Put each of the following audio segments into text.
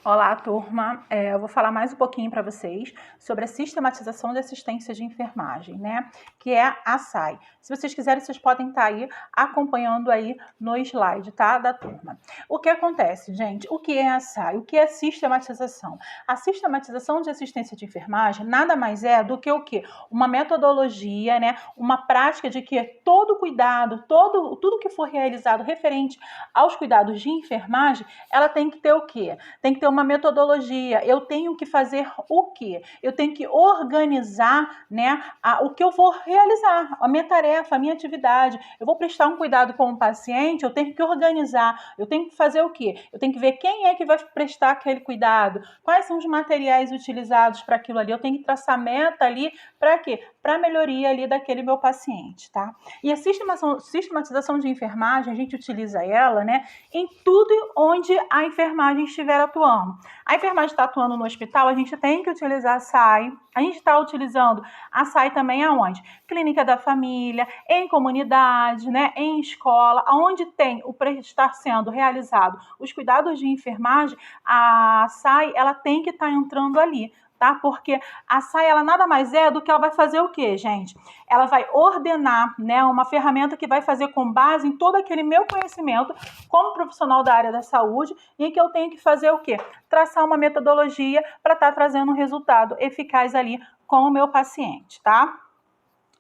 Olá, turma. Eu vou falar mais um pouquinho para vocês sobre a sistematização de assistência de enfermagem, né? Que é a SAI. Se vocês quiserem, vocês podem estar aí acompanhando aí no slide, tá? Da turma. O que acontece, gente? O que é a SAI? O que é sistematização? A sistematização de assistência de enfermagem nada mais é do que o quê? Uma metodologia, né? Uma prática de que todo cuidado, tudo que for realizado referente aos cuidados de enfermagem, ela tem que ter o quê? Tem que ter uma metodologia. Eu tenho que fazer o quê? Eu tenho que organizar, né, o que eu vou realizar, a minha tarefa, a minha atividade. Eu vou prestar um cuidado com o paciente, eu tenho que organizar. Eu tenho que fazer o quê? Eu tenho que ver quem é que vai prestar aquele cuidado, quais são os materiais utilizados para aquilo ali. Eu tenho que traçar meta ali para quê? Para a melhoria ali daquele meu paciente, tá? E a sistematização de enfermagem, a gente utiliza ela, né, em tudo onde a enfermagem estiver atuando. A enfermagem está atuando no hospital, a gente tem que utilizar a SAI. A gente está utilizando a SAI também aonde? Clínica da família, em comunidade, né, em escola, onde tem estar sendo realizado os cuidados de enfermagem, a SAI ela tem que estar entrando ali. Tá? Porque a SAI, ela nada mais é do que ela vai fazer o quê, gente? Ela vai ordenar, né, uma ferramenta que vai fazer com base em todo aquele meu conhecimento como profissional da área da saúde, em que eu tenho que fazer o quê? Traçar uma metodologia para estar trazendo um resultado eficaz ali com o meu paciente, tá?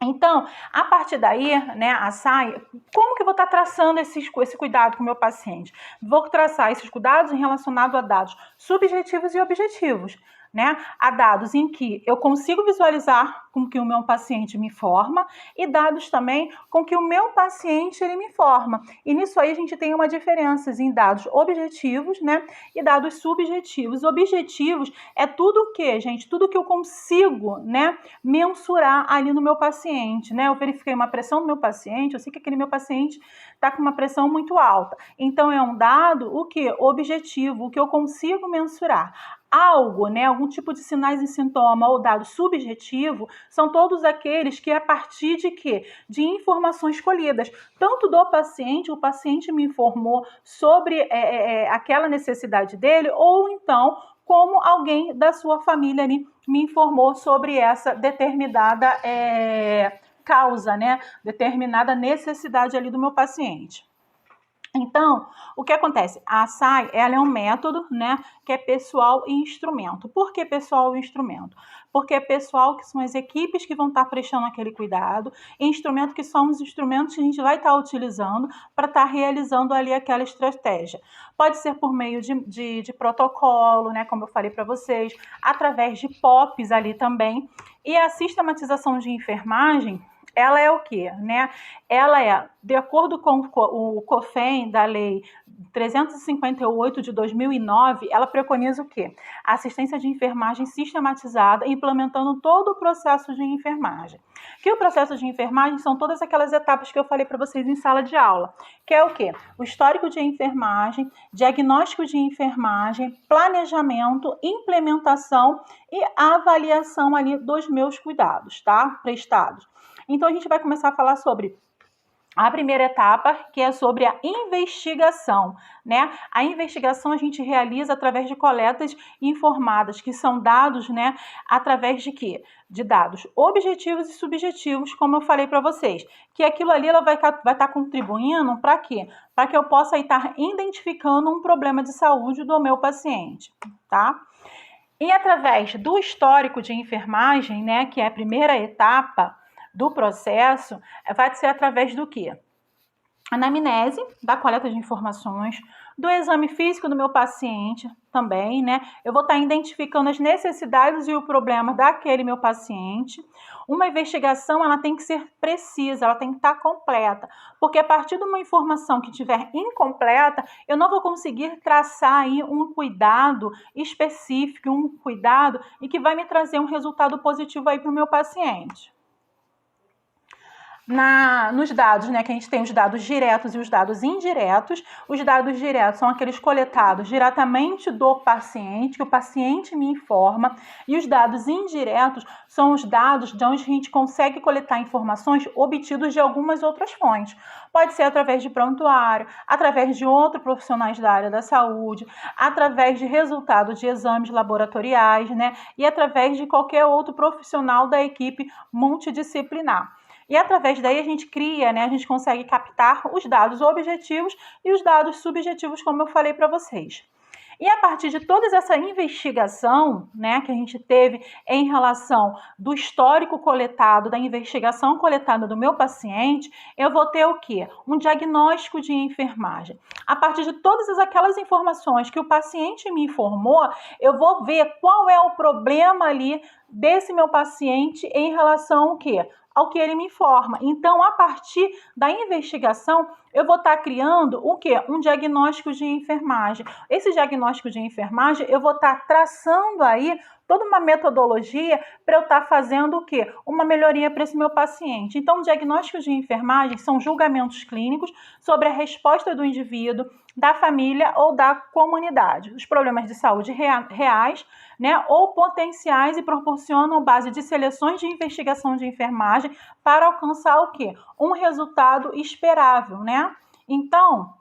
Então, a partir daí, né, a SAI, como que eu vou estar traçando esse cuidado com o meu paciente? Vou traçar esses cuidados relacionados a dados subjetivos e objetivos, né? A dados em que eu consigo visualizar com que o meu paciente me forma e dados também com que o meu paciente ele me forma. E nisso aí a gente tem uma diferença em dados objetivos, né, e dados subjetivos. Objetivos é tudo o que, gente? Tudo que eu consigo, né, mensurar ali no meu paciente, né? Eu verifiquei uma pressão no meu paciente, eu sei que aquele meu paciente está com uma pressão muito alta. Então, é um dado, o que? Objetivo, o que eu consigo mensurar. Algo, né, algum tipo de sinais e sintoma ou dado subjetivo, são todos aqueles que a partir de quê? De informações colhidas, tanto do paciente, o paciente me informou sobre aquela necessidade dele, ou então como alguém da sua família ali me informou sobre essa determinada causa, né, determinada necessidade ali do meu paciente. Então, o que acontece? A SAI, ela é um método, né, que é pessoal e instrumento. Por que pessoal e instrumento? Porque é pessoal que são as equipes que vão estar prestando aquele cuidado, e instrumento que são os instrumentos que a gente vai estar utilizando para estar realizando ali aquela estratégia. Pode ser por meio de protocolo, né, como eu falei para vocês, através de POPs ali também. E a sistematização de enfermagem, ela é o quê, né? Ela é, de acordo com o COFEN da Lei 358 de 2009, ela preconiza o quê? A assistência de enfermagem sistematizada, implementando todo o processo de enfermagem. Que o processo de enfermagem são todas aquelas etapas que eu falei para vocês em sala de aula, que é o quê? O histórico de enfermagem, diagnóstico de enfermagem, planejamento, implementação e avaliação ali dos meus cuidados, tá? Prestados. Então, a gente vai começar a falar sobre a primeira etapa, que é sobre a investigação, né? A investigação a gente realiza através de coletas informadas, que são dados, né? Através de quê? De dados objetivos e subjetivos, como eu falei para vocês. Que aquilo ali ela vai estar contribuindo para quê? Para que eu possa estar identificando um problema de saúde do meu paciente, tá? E através do histórico de enfermagem, né? Que é a primeira etapa do processo, vai ser através do quê? Anamnese, da coleta de informações, do exame físico do meu paciente também, né? Eu vou estar identificando as necessidades e o problema daquele meu paciente. Uma investigação, ela tem que ser precisa, ela tem que estar completa, porque a partir de uma informação que estiver incompleta, eu não vou conseguir traçar aí um cuidado específico, um cuidado e que vai me trazer um resultado positivo aí para o meu paciente. nos dados, né, que a gente tem os dados diretos e os dados indiretos. Os dados diretos são aqueles coletados diretamente do paciente, que o paciente me informa, e os dados indiretos são os dados de onde a gente consegue coletar informações obtidas de algumas outras fontes. Pode ser através de prontuário, através de outros profissionais da área da saúde, através de resultados de exames laboratoriais, né, e através de qualquer outro profissional da equipe multidisciplinar. E através daí a gente cria, né, a gente consegue captar os dados objetivos e os dados subjetivos, como eu falei para vocês. E a partir de toda essa investigação, né, que a gente teve em relação do histórico coletado, da investigação coletada do meu paciente, eu vou ter o quê? Um diagnóstico de enfermagem. A partir de todas aquelas informações que o paciente me informou, eu vou ver qual é o problema ali desse meu paciente em relação ao quê? Ao que ele me informa. Então, a partir da investigação, eu vou estar criando o quê? Um diagnóstico de enfermagem. Esse diagnóstico de enfermagem, eu vou estar traçando aí toda uma metodologia para eu estar fazendo o quê? Uma melhoria para esse meu paciente. Então, o diagnóstico de enfermagem são julgamentos clínicos sobre a resposta do indivíduo, da família ou da comunidade. Os problemas de saúde reais, né, ou potenciais, e proporcionam base de seleções de investigação de enfermagem para alcançar o quê? Um resultado esperável, né? Então,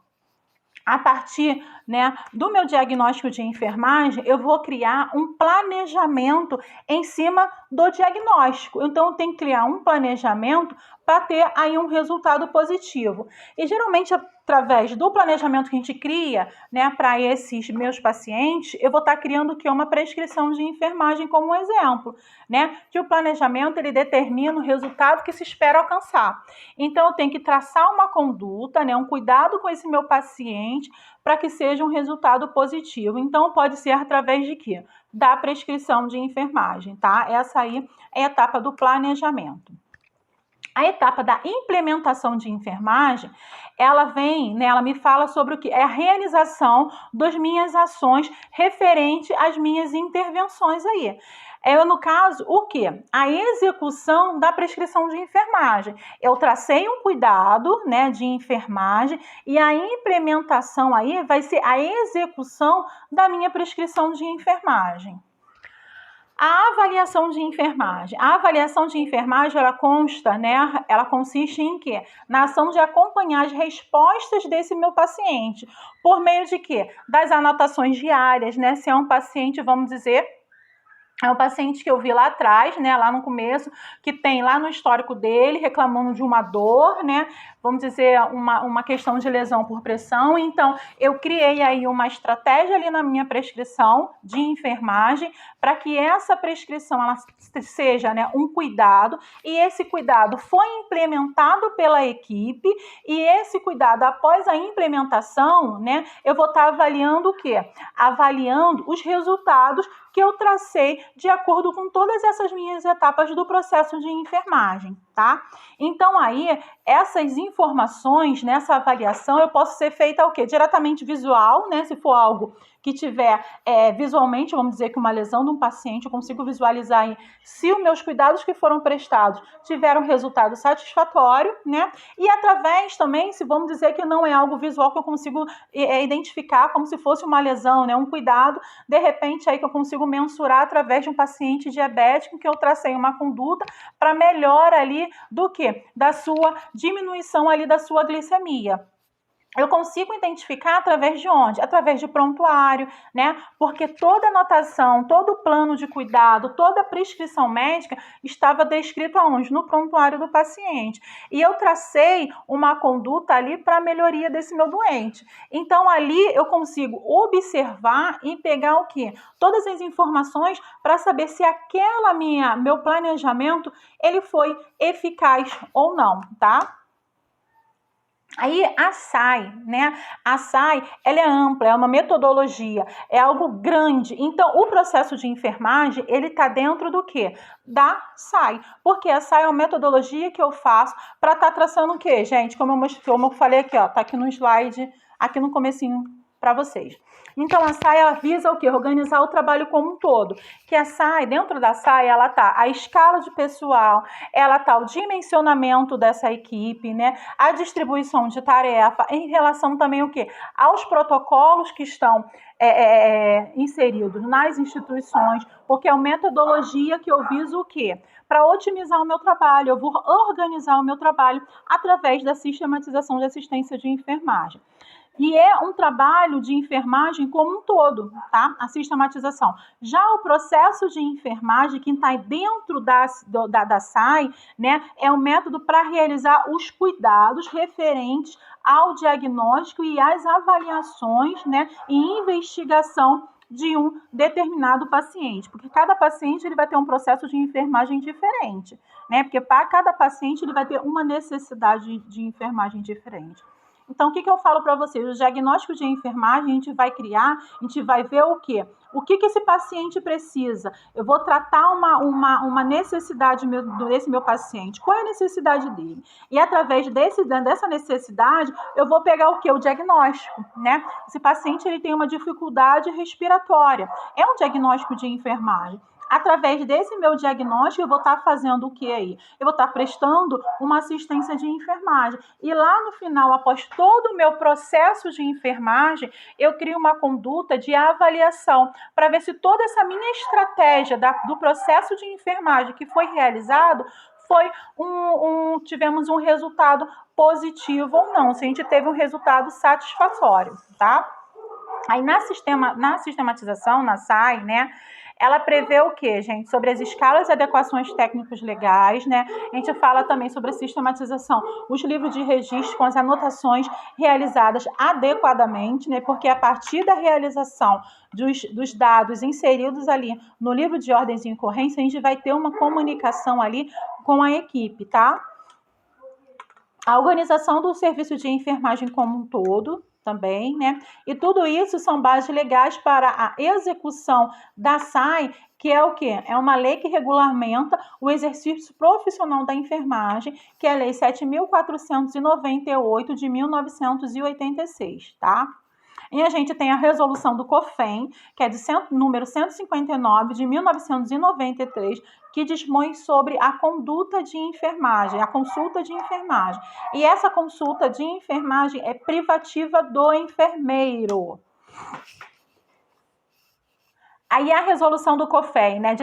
a partir, né, do meu diagnóstico de enfermagem, eu vou criar um planejamento em cima do diagnóstico. Então, eu tenho que criar um planejamento para ter aí um resultado positivo. E geralmente, através do planejamento que a gente cria, né, para esses meus pacientes, eu vou estar criando o que? Uma prescrição de enfermagem como um exemplo, né? Que o planejamento ele determina o resultado que se espera alcançar. Então, eu tenho que traçar uma conduta, né, um cuidado com esse meu paciente para que seja um resultado positivo. Então, pode ser através de quê? Da prescrição de enfermagem, tá? Essa aí é a etapa do planejamento. A etapa da implementação de enfermagem, ela vem, né, ela me fala sobre o que? É a realização das minhas ações referente às minhas intervenções aí. No caso, o quê? A execução da prescrição de enfermagem. Eu tracei um cuidado, né, de enfermagem e a implementação aí vai ser a execução da minha prescrição de enfermagem. A avaliação de enfermagem. A avaliação de enfermagem, ela consta, né? Ela consiste em quê? Na ação de acompanhar as respostas desse meu paciente. Por meio de quê? Das anotações diárias, né? Se é um paciente, vamos dizer, é um paciente que eu vi lá atrás, né, lá no começo, que tem lá no histórico dele reclamando de uma dor, né, vamos dizer, uma questão de lesão por pressão. Então, eu criei aí uma estratégia ali na minha prescrição de enfermagem para que essa prescrição ela seja, né, um cuidado, e esse cuidado foi implementado pela equipe, e esse cuidado, após a implementação, né, eu vou estar avaliando o quê? Avaliando os resultados que eu tracei de acordo com todas essas minhas etapas do processo de enfermagem, tá? Então, aí, essas informações, nessa avaliação, eu posso ser feita o quê? Diretamente visual, né? Se for algo que tiver visualmente, vamos dizer que uma lesão de um paciente, eu consigo visualizar aí se os meus cuidados que foram prestados tiveram resultado satisfatório, né? E através também, se vamos dizer que não é algo visual que eu consigo identificar como se fosse uma lesão, né? Um cuidado, de repente, aí que eu consigo mensurar através de um paciente diabético que eu tracei uma conduta para melhora ali do que? Da sua diminuição ali da sua glicemia. Eu consigo identificar através de onde? Através de prontuário, né? Porque toda anotação, todo o plano de cuidado, toda a prescrição médica estava descrito aonde? No prontuário do paciente. E eu tracei uma conduta ali para a melhoria desse meu doente. Então, ali eu consigo observar e pegar o quê? Todas as informações para saber se meu planejamento, ele foi eficaz ou não, tá? Aí a SAI, né? A SAI, ela é ampla, é uma metodologia, é algo grande. Então, o processo de enfermagem, ele tá dentro do quê? Da SAI. Porque a SAI é uma metodologia que eu faço para estar traçando o quê, gente? Como eu falei aqui, ó, tá aqui no slide, aqui no comecinho para vocês. Então, a SAI, ela visa o quê? Organizar o trabalho como um todo. Que a SAI, dentro da SAI, ela tá a escala de pessoal, ela tá o dimensionamento dessa equipe, né? A distribuição de tarefa, em relação também o quê? Aos protocolos que estão inseridos nas instituições, porque é uma metodologia que eu viso o quê? Para otimizar o meu trabalho, eu vou organizar o meu trabalho através da sistematização de assistência de enfermagem. E é um trabalho de enfermagem como um todo, tá? A sistematização. Já o processo de enfermagem, que está dentro da SAI, né, é um método para realizar os cuidados referentes ao diagnóstico e às avaliações, né, e investigação de um determinado paciente, porque cada paciente ele vai ter um processo de enfermagem diferente, né? Porque para cada paciente ele vai ter uma necessidade de enfermagem diferente. Então, o que eu falo para vocês? O diagnóstico de enfermagem a gente vai criar, a gente vai ver o quê? O que esse paciente precisa? Eu vou tratar uma necessidade desse meu paciente. Qual é a necessidade dele? E através dessa necessidade, eu vou pegar o quê? O diagnóstico, né? Esse paciente ele tem uma dificuldade respiratória. É um diagnóstico de enfermagem. Através desse meu diagnóstico, eu vou estar fazendo o que aí? Eu vou estar prestando uma assistência de enfermagem. E lá no final, após todo o meu processo de enfermagem, eu crio uma conduta de avaliação para ver se toda essa minha estratégia do processo de enfermagem que foi realizado tivemos um resultado positivo ou não, se a gente teve um resultado satisfatório, tá? Aí na sistematização, na SAI, né, ela prevê o quê, gente? Sobre as escalas e adequações técnicos legais, né? A gente fala também sobre a sistematização, os livros de registro com as anotações realizadas adequadamente, né? Porque a partir da realização dos dados inseridos ali no livro de ordens e ocorrência, a gente vai ter uma comunicação ali com a equipe, tá? A organização do serviço de enfermagem como um todo, também, né? E tudo isso são bases legais para a execução da SAI, que é o quê? É uma lei que regulamenta o exercício profissional da enfermagem, que é a Lei 7.498 de 1986, tá? E a gente tem a resolução do COFEN, que é de número 159 de 1993, que dispõe sobre a conduta de enfermagem, a consulta de enfermagem. E essa consulta de enfermagem é privativa do enfermeiro. Aí a resolução do COFEN, né,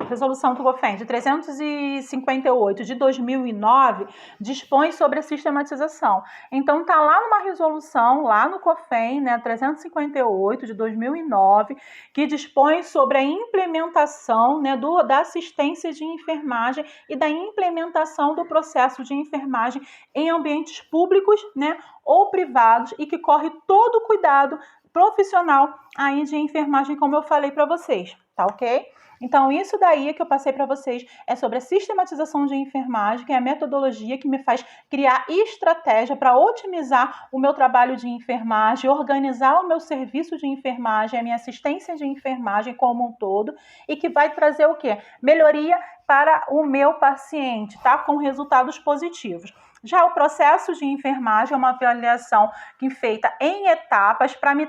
resolução do COFEN de 358 de 2009, dispõe sobre a sistematização. Então tá lá numa resolução, lá no COFEN, né, 358 de 2009, que dispõe sobre a implementação, né, da assistência de enfermagem e da implementação do processo de enfermagem em ambientes públicos, né, ou privados, e que corre todo o cuidado profissional aí de enfermagem, como eu falei para vocês, tá ok? Então, isso daí que eu passei para vocês é sobre a sistematização de enfermagem, que é a metodologia que me faz criar estratégia para otimizar o meu trabalho de enfermagem, organizar o meu serviço de enfermagem, a minha assistência de enfermagem como um todo, e que vai trazer o quê? Melhoria para o meu paciente, tá? Com resultados positivos. Já o processo de enfermagem é uma avaliação que é feita em etapas para me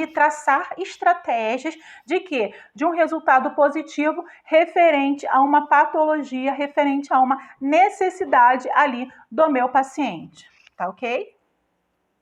traçar estratégias de quê? De um resultado positivo referente a uma patologia, referente a uma necessidade ali do meu paciente, tá ok?